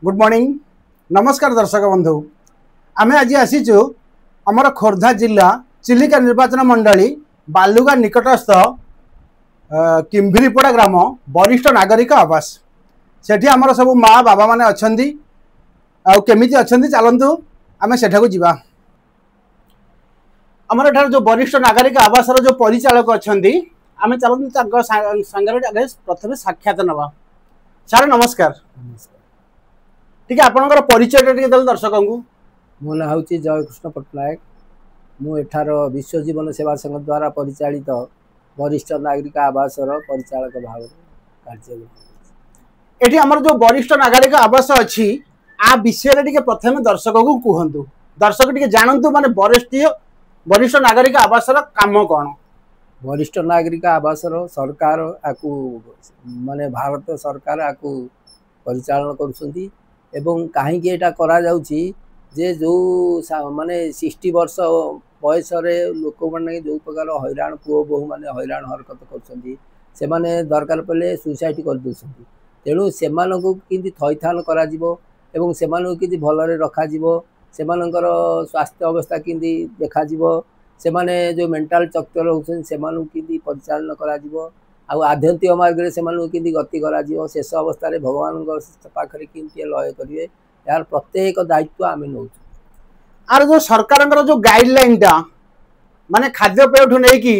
Good morning नमस्कार दर्शक बंधु आमे आज आसीचु आमर खोर्धा जिला चिलिका निर्वाचन मंडली बालुगा निकटस्थ किम्भिरीपड़ा ग्राम वरिष्ठ नागरिक आवास सेठी आमर सब माँ बाबा माने अछंदी केमिति अछंदी चलंतु आमे सेठाकु जिबा। आमर एठार जो वरिष्ठ नागरिक आवास जो परिचालक अछंदी आमे चलंतु तांको संगे आगे प्रथमे साक्षात नवा। सर नमस्कार। ठीक है आपनकर परिचय टिके दल दर्शक को। मो ना हूँ जयकृष्ण पट्टनायक मु एठार विश्व जीवन सेवा संघ द्वारा परिचालित वरिष्ठ नागरिक आवास परिचालक भाव कार्य। एठी हमर जो वरिष्ठ नागरिक आवास अछि आ विषय टिके प्रथमे दर्शक को कहंतु दर्शक टिके जानंतु माने वरिष्ठ नागरिक आवास काम कोन। वरिष्ठ नागरिक आवास सरकार आकु माने भारत सरकार आकु परिचालन करुछंती एवं कहीं एटा करा जाउची जे जो माने 60 वर्ष बयस लोक मैंने जो प्रकार हैरान पुओ बहु मैंने हैरान हरकत कर दरकार पड़े सुसाइड कर दूसरी तेणु से थैथान करा एवं से भलरे रखा से स्वास्थ्य अवस्था किंदी देखा से माने जो मेंटल चक्कर होती से परिचालन करा आध्यात्मिक मार्ग से गति करा शेष अवस्था भगवान पाखे किंती लय करेंगे यार प्रत्येक दायित्व आम नौ। आर जो सरकार जो गाइडलाइन टा माने खाद्यपेय ठू नहीं कि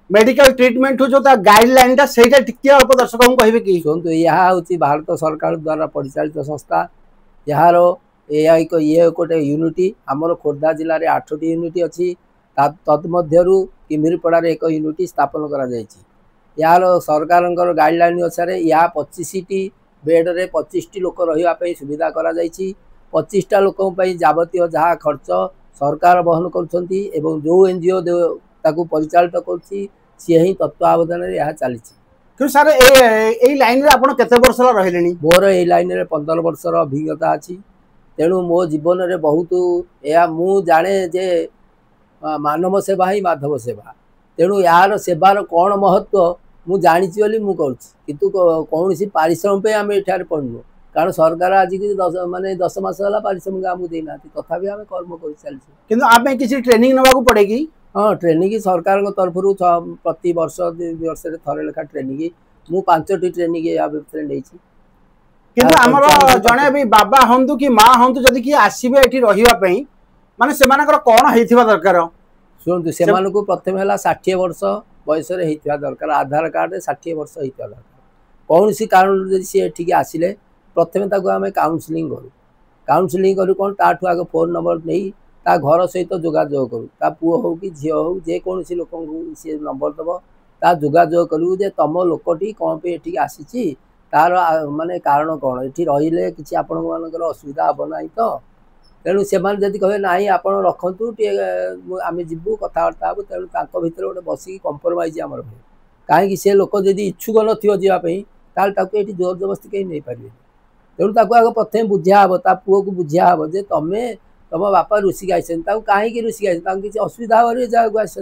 मेडिकल ट्रीटमेंट जो गाइडलाइन टा सेटा टिके अल्प दर्शक को कहबे कि सुनतु यह हूँ भारत सरकार द्वारा परिचालित संस्था यार ये गोटे यूनिटी आमर खोर्धा जिले में 8टी यूनिट अच्छी तदमध्यरु किम्भिरीपड़ार एक यूनिट स्थापन करा यार सरकार गाइडलाइन अनुसार या 25टी बेड्रे 25टी लोक रही सुविधा करा 25टा लोक जावतीय जहाँ खर्च सरकार बहन कर जो एनजीओ ताकू परिचालित कर तत्वावधान यह चली। सर ए लाइन रे आपण केते वर्ष रहिलेनी? मोर ए लाइन रे 15 वर्ष अभिज्ञता अच्छी तेणु मो जीवन में बहुत या मु जाने जे मानव सेवा ही माधव सेवा तेणु यार सेवार कौन महत्व मु जानी मु किंतु कौन सी पारिश्रम आम एठार पड़नु कारण सरकार आज की 10 मास है पारिश्रमिक आमको देना तथापि आम कर्म कर चलते किसी ट्रेनिंग नवा पड़ेगी। हाँ ट्रेनिंग सरकार तरफ प्रति वर्ष 2 वर्ष थे लेखा ट्रेनिंग मु 5टी ट्रेनिंग या भितर नहीं जड़े भी बाबा हूँ कि माँ हूँ जदि किए आसवे ये रही माने से कौन होता दरकार शुणु से प्रथम है 60 वर्ष बयस दरकार आधार कार्ड 60 वर्ष होता दरकार कौन सी कारण जब सी एठिक आसिले प्रथम आम काउनसिलिंग करूँ काउनसिलिंग करूँ कौन ताठू आगे फोन नंबर नहीं ता घर सहित जोगाजोग करूँ ता पुओ हो कि झील हो जेकोसी लोक सी नंबर दब ता जोगाजोग करूँ जे तुम लोकटी कौन पे एठिक आसी तार माने कारण कौन ये रही कि आपण मानकर असुविधा हम ना तो तेणु से कहे ना आप रखु आम जीवु कथबार्ता हे तेणु भितर गोटे बसिक कंप्रोमाइज आमर भाई कहीं से लोक जदि इच्छुक नापी ताकि जोर जबरदस्ती कहीं नहीं पारे तेणु आगे प्रथम बुझा हम ता पुओ को बुझा हम जे तुम्हें तुम बापा रुषिक आसती कहीं रुषिक आस किसी असुविधा हो जगह आस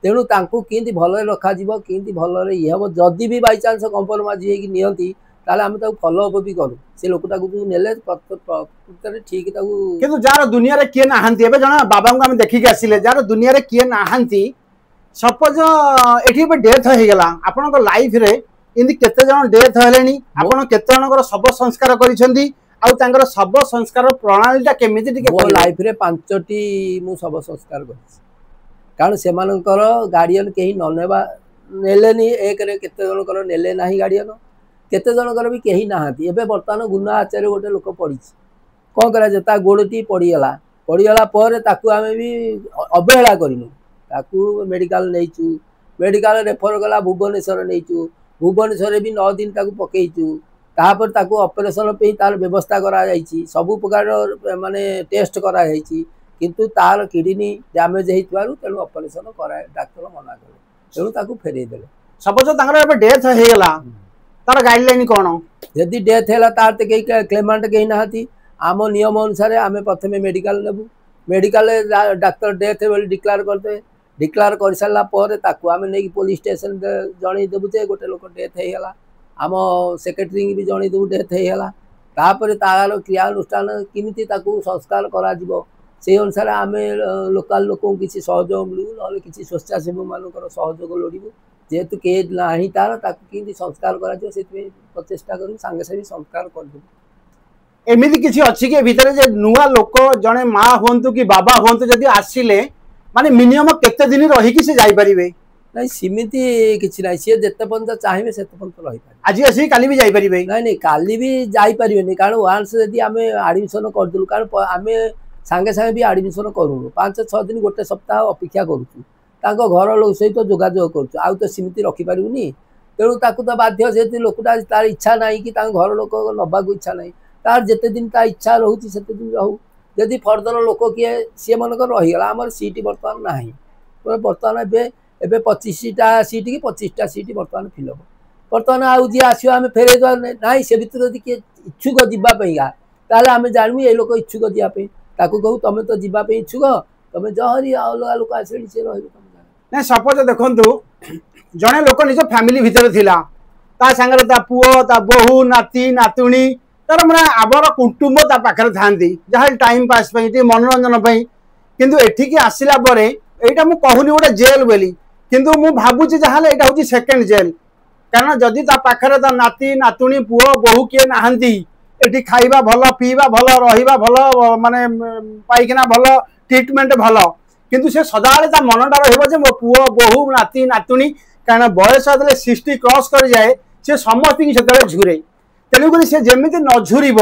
तेणु कि भल रखा कि भल ये हम जदि भी बाई चान्स कंप्रोमाइज होती ताले आम फॉलो अप भी करूँ से लोकटा ने प्रकृत ठीक किंतु जार दुनिया रे किए नाहंती एबे जणा बाबा को हम देखि के आसिले जार दुनिया रे किए नाहंती सपोज एठी बे डेथ हो गेला आपन को लाइफ रे इंदी केते जण डेथ होलेनी आपन केते जण को सब संस्कार करिसेंती आ तांकर सब संस्कार प्रणालीटा केमिति टिके मो लाइफ रे 5टी मु सब संस्कार करिस कारण से मानकर गार्डियन केही न नेबा नेलेनी एक रे केते जण कर नेले नाही गार्डियन केते जनकर भी कहीं नहांती एबे बर्तमान गुना आचार्य गोटे लोक पड़ी कौन करा गोड़टी पड़गला पर ताकू आम भी अवहेला करूँ मेडिकल नहीं मेडिकल रेफर गला भुवनेश्वर नहीं भुवनेश्वर भी 9 दिन ताकू पकईचु तापर ताकू ऑपरेशन पे तार व्यवस्था करा सबु प्रकार माने टेस्ट करा किंतु तार किडनी डैमेज होइतबारु तेणु ऑपरेशन करा डाक्टर मना कले तेणु ताकू फेरई देले सपोज तांकर एबे डेथ हो गेला तार गाइडलाइन कौन जदि डेथ है तार तो कहीं क्लेमेंट कहीं ना आम नियम अनुसार आम प्रथम मेडिकल नेबू मेडिकल डाक्तर डेथ डिक्लेयर करदे डिक्लेयर कर सारापर आम नहीं पुलिस स्टेशन जनईदेवु जे गोटे लोक डेथ होगा आम सेक्रेटरी भी जनईदेवु डेथ होगा तापर तार क्रियानुष्ठान केमिति ताकू संस्कार करा जिवो से अनुसार आमे लोकल लोकों किसी सहयोग मिलू ना किसी स्वेच्छासेवी मानकर सहयोग लोड़ू जेहेतु के नाही तार ताकू केमिति संस्कार करा जिवो से प्रचेष्टा करू संगे सागे संस्कार कर दू एमिति किछि अछि के भितरे जे नुवा लोक जने माँ होंतु कि बाबा होंतु जदि आसिले माने मिनिमम केते दिन रही कि से जाई परिबे नहीं सिमिति किछि नाही से जते पर्यंत चाहिबे सेते पर्यंत रही पारे आज असि काली भी जाई परिबे नहीं नहीं काली भी जाई परिबेनी कारण वांस यदि आमे एडमिशन कर दलु कारण आमे सांगे सांगे भी एडमिशन करू 5-6 दिन गोटे सप्ताह अपेक्षा करूछु ताको घर लोक सहित जोगाजोग करूछु आ तो सिमिति रखि परिबुनी तेणु ताकू तो बाध्य से लोकटा तार इच्छा नाही कि तार घर लोक नबाकू इच्छा नाही तार जेते दिन ता इच्छा रहउची सेते दिन रहू यदि फर्दर लोक किए सी मनकर रहीगला आमर सीट बर्तमान नाही बर्तमान एबे 25टा सीट कि 25टा सीट बर्तमान फिल हो बर्तमान आउ जी आसो आम फेरे ना से भर यदि किए इच्छुक जावाईगा ताले आम जानू ये लोक इच्छुक जावाई ताकू कहू तुम तो जावाई इच्छुक तुम जहरी अलग लोक आसे सी रही सपोज देखु जड़े लोक निज फैमिली भितर थिला ता संगे ता पुओ ता बहु नाती नातुणी तार मैंने आबर कुटुंब ता पाखरे थांती जहाँ टाइम पास मनोरंजन किंतु एठिकी आसिला परे एटा मु कहूनी गोटे जेल बोली किंतु मु भाबुची जहाँ एटा होची सेकंड जेल कारण जदि ता पाखरे ता नाती नातुणी पुओ बहु किए नाहंती एठी खाइबा भल पीवा भल रहिबा भल माने पाइकिना भल ट्रीटमेंट भल किंतु से सदाले ता मनटा रहइबो जे मो पुओ बहु नाती नातुणी कारण बयस जदि 60 क्रॉस कर जाए से समस्त की सेतले झुरे तेणुक से जमी न झुरब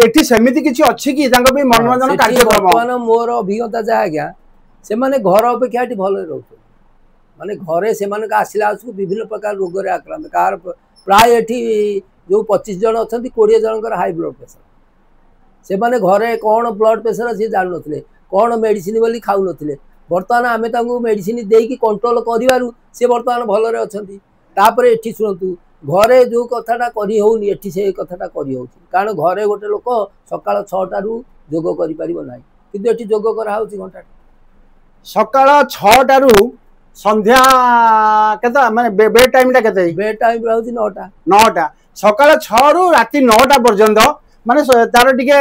एटी सेमती किसी अच्छी कि मनोरंजन कार्यक्रम मोर अभिज्ञता जहाँ आज्ञा से घर अपेक्षा भल रोचे माने घरे से आसला विभिन्न प्रकार रोग आक्रांत कार प्राय एटी जो 25 जन अच्छा 20 जनकर हाई ब्लड प्रेसर से माने घरे कौन ब्लड प्रेसर सी जानू थे कौन मेडिसिन बोली खाऊ नथिले बर्तमान आम मेडिसिन देकी कंट्रोल कर सी बर्तमान भलरे अच्छा एटी शुणु घरे जो कथाटा करी होनी एठी से कथाटा करी होची कारण घरे गोटे लोक सकाळ 6टा रु जोग करि परिबो नाही किंतु एठी जोग करा होची घंटा सकाळ 6टा रु संध्या केता माने बे टाइम टा केते बे टाइम रहउची 9टा सकाळ 6 रु राती 9टा पर्यंत माने तार टिके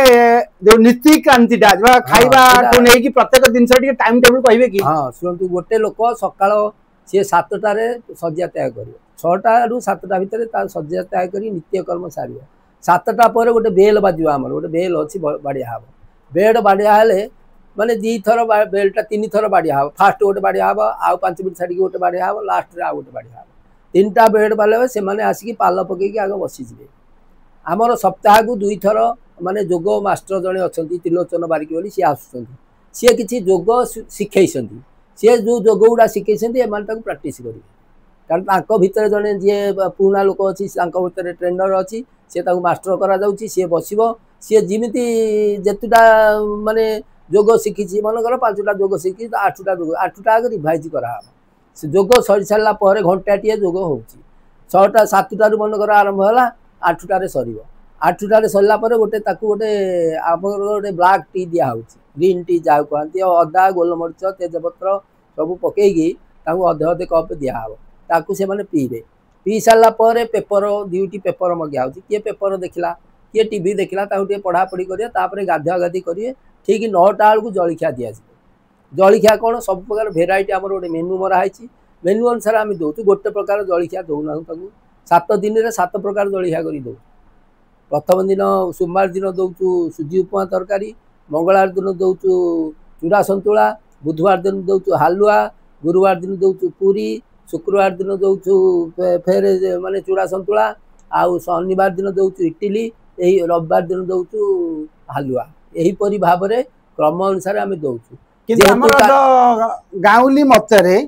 जो नीति क्रांतिटा खाइबा को नै कि प्रत्येक दिन टिके टाइम टेबल कहबे कि हां सुनतु गोटे लोक सकाळ से 7टा रे सज्जा त्याग करियो 6टा रु 7टा भितर सज्जा त्याग कर नित्यकर्म सार 7टा पर गोटे बेल बाजो आम गोटे बेल अच्छी बाड़िया हम बेड बाड़िया हेले माने 2 थर बेलटा 3 थर बाड़िया हम फास्ट गोटे बाड़िया हम आउ 5 मिनट छाड़ी गोटे बाड़िया हम लास्ट रे आ गोटे बाड़िया हम 3टा बेड बाले से माने आसिक पाल पकईक आग बसीजे आमर सप्ताह को 2 थर माने जोग मास्टर जड़े अच्छा त्रिलोचन बारिक बोली सी आसुँच सी किसी जोग शिखई सी जो जोग गुड़ा शिखई प्राक्ट करेंगे कारण भितर जड़े जी पुराणा लोक अच्छी भितर ट्रेनर अच्छी सी मास्टर करा सी बसब सी जमी जेतुटा माने जोग शिखी मनकर 5टा जोग शिखी 8टा जोग 8टा आगे रिभाइज कराब से जोग सरी सारा घंटाटे जोग हो 6टा 7टा मनकर आरंभ है 8टार सर 8टार सरला गोटे गोटे आप गोटे ब्लाक टी दिया ग्रीन टी जहाँ कहते अदा गोलमरीच तेजपत्र सब पकईकी अधे अधे कप दिहब ताकू से माने पीबे पी सारा पेपर 2टी पेपर मगा हो किए पेपर देखला किए टीवी देखला पढ़ापढ़ी करें गाधुआ गाधी करेंगे ठीक 9टा बेलू जलखिया दि जलखिया कौन सब प्रकार भेराइटी आम गोटे मेनू मराई मेनू अनुसार आम दौर गोटे प्रकार जलखिया दौना 7 दिन में 7 प्रकार जलखिया कर दौ प्रथम दिन सोमवार दिन दौचु सुजी उपमा तरकारी मंगलवार दिन दौचु चूड़ा सतुला बुधवार दिन दौचु हालुआ गुरुवार दिन दौचु पूरी शुक्रवार दिन दौचु फेर माने चूड़ा सतुला आउ शनिवार दिन दौचु इडली यही रविवार दिन दौचु हालुआ यहीपरी भाव में क्रम अनुसार आम दौचु गाँवली मतरे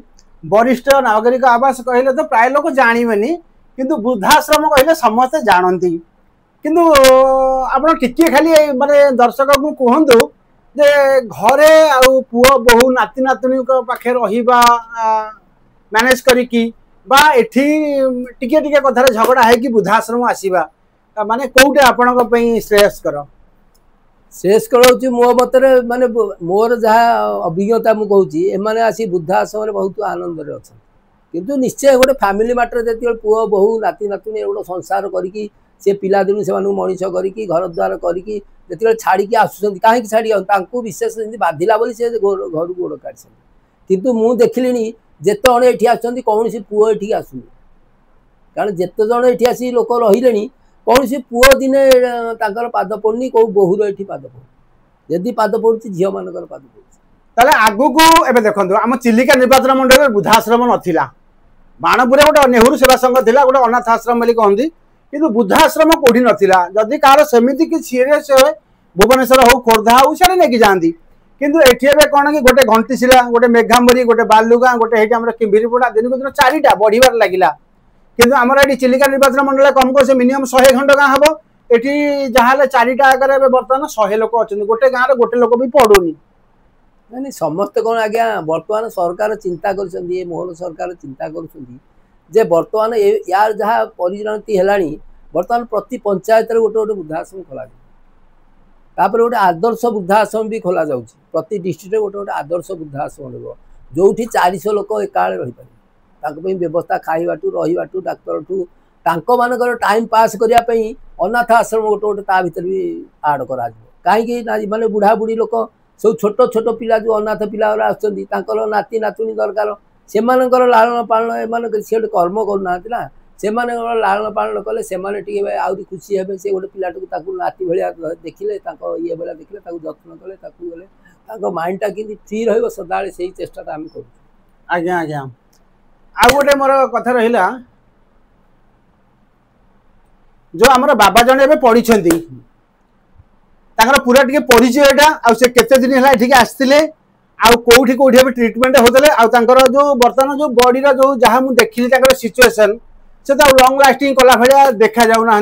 वरिष्ठ नागरिक आवास कहले तो प्राय लोक जानवेनी किंतु वृद्धाश्रम कहले समस्त जानती किंतु आप खाली माने दर्शक को कहतु जे घरे आउ पुओ बहु नाती नातुणी पाखे रहिबा मैनेज करिकी बा एठी टिके टिके कथार झगड़ा है कि वृद्धाश्रम आसीबा माने कोउटे आपनक पई श्रेयस करो शेष करोची मो मतरे माने मोर जहाँ अभिज्ञता मु कहूची एमाने आसी वृद्धाश्रम रे बहुत आनंद रे अच्छा किंतु निश्चय गोटे फैमिली मैटर जति पुओ बहु नाती नातुणी गोटे संसार करिकी से पिला दिनु से मनीष करिकी घर द्वार करिकी जेतिबेले छाड़िकी आसुछंती काहे छाड़ी तांको विशेष जेंति बाधिला बोली से घर गोड़ काढछंती किंतु मु देखिलिनी जेते जण एठी आछंती कौन सी पुओ एठी आसुनी कारण जेते जण एठी आसी लोक रहिलेनी कौन सी पुओ दिने तांकर पाद पड़नी को बहुर एठी पाद पड़ यदि पाद पड़ुची झियो मानकर पाद पड़ुची ताले आगु को एबे देखंतु हम चिलिका निर्वाचन मंडल बुद्धाश्रम नथिला बाणपुरे गोटे नेहरू सेवा संघ थिला गोटे अनाथ आश्रम बोली कहंती किंतु बुद्धाश्रम कोठी नथिला जदि कार सेमिति कि सीरियस भुवनेश्वर हो खोर्धा हो सारे नेकी जानती किंतु एठी एबे कोन कि गोटे घंटीशिला गोटे मेघांबरी गोटे बालुगा गोटे हेठी हमरा किंबिरीपड़ा दिन को दिन चारिटा बढ़िबार लागिला किंतु हमरा एठी चिलिका निर्वाचन मंडल कम को से मिनिमम 100 घंटा गां हबो एठी जहाले चारिटा आकर एबे वर्तमान 100 लोक अछन गोटे गां रे गोटे लोक भी पडोनी नहीं समस्त कौन आज्ञा बर्तमान सरकार चिंता कर मोहन सरकार चिंता कर बर्तमान यार जहाँ परिणति है बर्तमान प्रति पंचायत गोटे गोटे वृद्धाश्रम खोल तापर गोटे आदर्श वृद्धाश्रम भी खोल जा प्रति डिस्ट्रिक्ट गोटे गोटे आदर्श वृद्धाश्रम रहा जो 400 लोक एकाले रही व्यवस्था खाइबाटू रहीबाटू डाक्तर मानकर टाइम पास करने अनाथ आश्रम गोटे गोटे ता भीतर भी आड कर कहीं माने बुढ़ा बुढ़ी लोक सब छोट छोट पिला जो अनाथ पिला आसर नाती नातुणी दरकार से लालन पालन एम सी गोटे कर्म करना से लालन पालन कले से आहरी खुशी हे से गोटे पिलाटू नाती भाया देखिले ये भाया देखिले जत्न कले गले माइंडटा कि फ्री रदा से चेष्टा आम कर आज्ञा आज्ञा आ गोटे मोर कथा रहा जो आमर बाबा जन पढ़ी पूरा टिके परिचयटा आ से केते दिन है ठीक आसते आउ कोठी कोठी भी ट्रीटमेंट होते जो बर्तमान जो बॉडी रा जो जहाँ मुझे देखिली सिचुएशन से तो लंग लास्टिंग कला भाया देखा जाऊना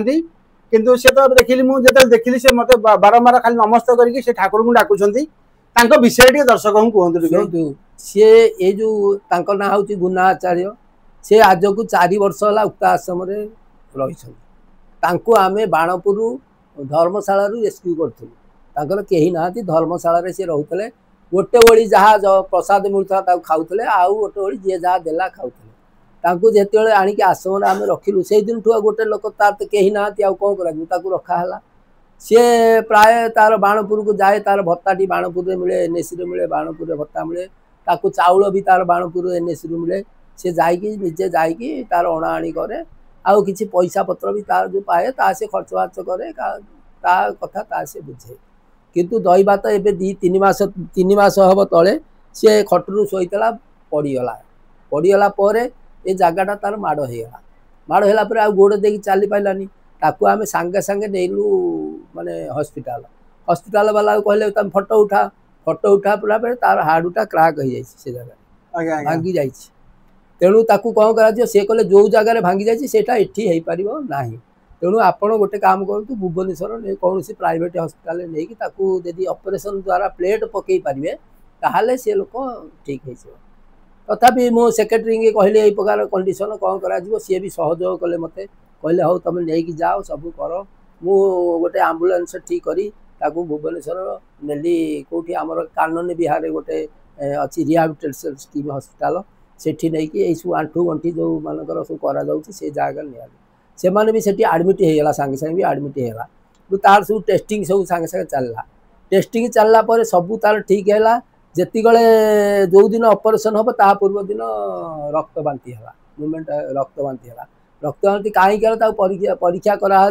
किंतु से तो देखिली मुझे देखिली से मत बारंबार खाली नमस्ते करके से ठाकुर को डाकुंट विषय टे दर्शक कहतु सी ये जो ना हूँ गुना आचार्य से आज को 4 वर्ष है उक्त आश्रम रही आम बाणपुर धर्मशाला रेस्क्यू करूँ कहीं ना धर्मशाला सी रोते गोटे ओली जहाँ प्रसाद मिलता खाऊले आउ गोटे ओली जी जहाँ देला खाऊले जिते आणिक आश्रम आम रखिलु से दिन ठू गोटे लोक तार तो कहीं ना कौन कर रखाला सी प्राय तार बाणपुर को जाए तार भत्ताटी बाणपुर मिले एनएसी मिले बाणपुर भत्ता मिले चाउल भी तार बाणपुर एनएसी मिले सी जाजे जाकि तार अणाणी करे आउ किसी पैसा पत्र भी तार जो पाए ता से खर्च बार्च करे कथा ता से बुझे किंतु दही भात एवं 3 मास हम तले सी खटरू शोला पड़गला ये जगटा तार माड़ होगा आ गोड़ दे चली पारानी ताकू आम सांगे सांगे नहींलु माने हस्पिटाल वाला कहले तुम फोटो उठा पर तार हाड़ूटा क्राक हो जगह भांगी जा तेणु ताकू कौन कर सी कले जो जगह भांगी जाटा एटी हो पार ना तेणु आपड़ गोटे काम करूँ भुवनेश्वर कौन सी प्राइवेट हस्पिटाल नहीं जदि ऑपरेशन द्वारा प्लेट पकई पारे ताहले से लोक ठीक है तथापि मो सेक्रेटरी के कहले यही प्रकार कंडीशन कौन कर सी भी सहयोग कले मत कहले हाँ तुम नहीं जाओ सब कर मु गोटे आम्बुलांस ठीक करी भुवनेश्वर नेली कौटी आमर कानन बिहार गोटे अच्छी रिहाबिलिटेशन स्कीम हस्पिटाल सेठी नहीं कि सब आंठू गंठी जो मानकर सब करा से जगह निया से माने भी सेठी एडमिट होगा सांगे सांगे भी एडमिट होगा तार सब टेस्टिंग सब सांगे सांगे चलला टेस्टिंग चलला पर सब तार ठीक है जिते जो दिन ऑपरेशन हम ता पूर्व दिन रक्त बांति है मूवमेंट रक्त बांति कहीं परीक्षा करा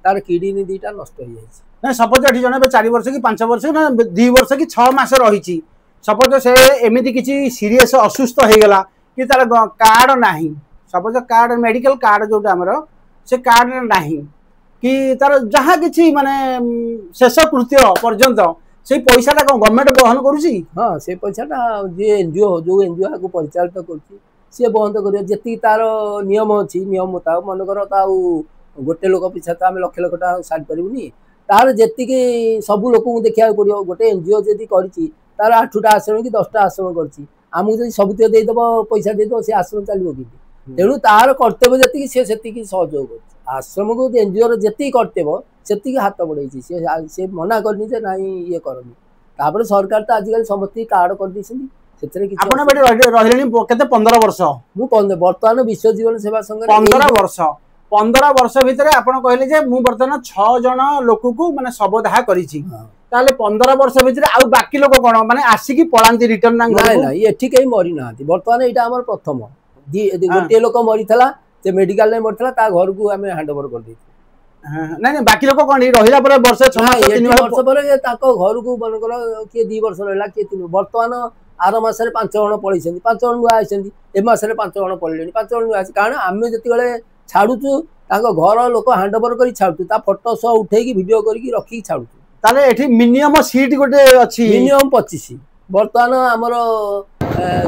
तार किडनी 2टा नष्ट हो जाए सपोज ये जन 4 वर्ष कि 5 वर्ष ना 2 वर्ष कि 6 मास रही सपोज से एमती किसी सीरीयस असुस्थ हो गला कि तार कार्ड नहीं सपोज कार्ड मेडिकल कार्ड जोटा आमर से कार्ड नहीं कि तार जहाँ कि माने शेष कृत्य पर्यंत से पैसा कौन गवर्नमेंट बहन करुँची हाँ से पैसाटा जी एनजीओ जो एनजीओ को परिचालित कर बंद कर जी तार नियम अच्छी नियम मुताबिक मनकर गोटे लोक पिछा तो आम लक्ष लक्ष टाँग सारी पारूनी तार जी सबू लोक देखा पड़ो गोटे एनजीओ जदि तार 8टा आश्रम कि 10टा आश्रम करमको जब सब देदेव पैसा देदेव से आश्रम चलो कि तेणु तार कर्तव्य जी सी से सहयोग कर आश्रम को एनजीओ जी कर्तव्य से हाथ बढ़े सी मना करनी जे ना ये करनी तापर सरकार तो आजिकल समस्त कार्ड कर दी 15 वर्ष बर्तमान विश्व जीवन सेवा संघ 15 वर्ष 15 वर्ष भितर आपण कहले जे मु वर्तमान 6 जन लोक को माने सबदाह करिछि ताले 15 वर्ष भितर आ बाकी लोक कोन माने आसी की पळांती रिटर्न ना नाही नाही एठी केही मरि नांती वर्तमान एटा हमर प्रथम गोटे लोक मरिथला ते मेडिकल ने मरथला ता घर को हमें हैंड ओवर कर दी नहीं नहीं बाकी लोक कोन रहिला पर वर्ष 6 मास 3 वर्ष पर ताको घर को बन कर के 2 वर्ष रहला के 3 वर्तमान आर मासरे 5 जण पळिसेंती 5 जण नुआ आइसेंती ए मासरे 5 जण पळलेनी 5 जण नुआ आसी कारण आमे जति गले छाडुचु ताको घर लोक हैंड ओवर करी छाडुचु ता फोटो सह उठेकी वीडियो करी रखी छाडुचु ताले एठी मिनिमम सीट गोटे अछि मिनिमम 25 वर्तमान हमर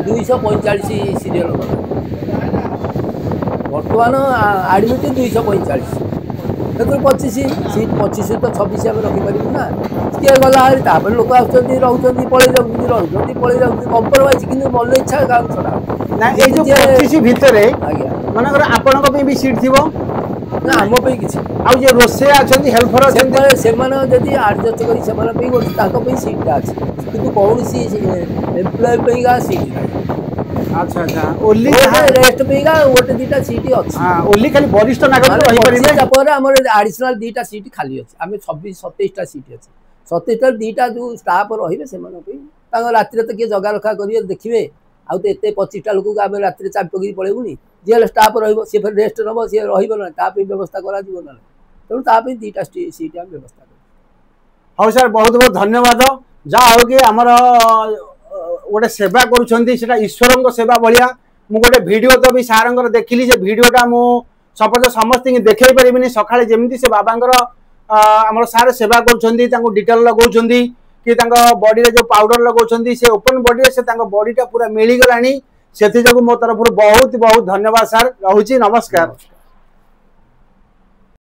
245 सीरियल वर्तमान एडमिट 245 तो 25 सीट 25 तो 26 आम रखिपर ना किए गला लोक आसुँच पलि जाऊँच कंप्रोमाइज कि मन इच्छा गाँव छड़ा ना ए जो 25 भितर मानकर आपनक पे भी सीट थिबो ना आम पे किछि आ जे रोसे आछंती हेल्पर आछंती से माने जदी एडजस्ट करी से माने पे गोटे ताको पे सीट अछि किंतु कौनसी एम्प्लॉय पे गा सीट नाही अच्छा अच्छा ओली रेस्ट पे गा गोटे दीटा सीट अछि हां ओली खाली वरिष्ठ नागरिक रहि परिबे तापर हमर एडिशनल दीटा सीट खाली अछि आमे 26 27 टा सीट अछि 27 टा दीटा जो स्टाफ रहिबे से माने पे ताको रात्रि त के जगा रखा करिए देखिबे आ तो एते 25 टा लोक आमे रात्रि चाप पकरी पळेबुनी जे स्टाफ रहिबो से फिर रेस्ट नबो से रहिबो ना ता पे व्यवस्था करा जीवो ना तो ता पे दीटा सीट आमे व्यवस्था कर हां सर बहुत बहुत धन्यवाद जा हो के हमर गोटे सेवा करुछंती सेटा ईश्वरंक सेवा भलिया मु गोटे वीडियो तो भी सारंगर देखिली जे वीडियोटा मु सपोज समस्त देखै परिबिनी सखाळे जेमिति से बाबांगर हमर सार सेवा करुछंती तांको डिटेल लगौछंती कि तांको बॉडी रे जो पाउडर लगौछंती से ओपन बॉडी से तांको बॉडीटा पूरा मिली गलानी सेति जगु मो तरफ बहुत बहुत धन्यवाद सर रहउची नमस्कार।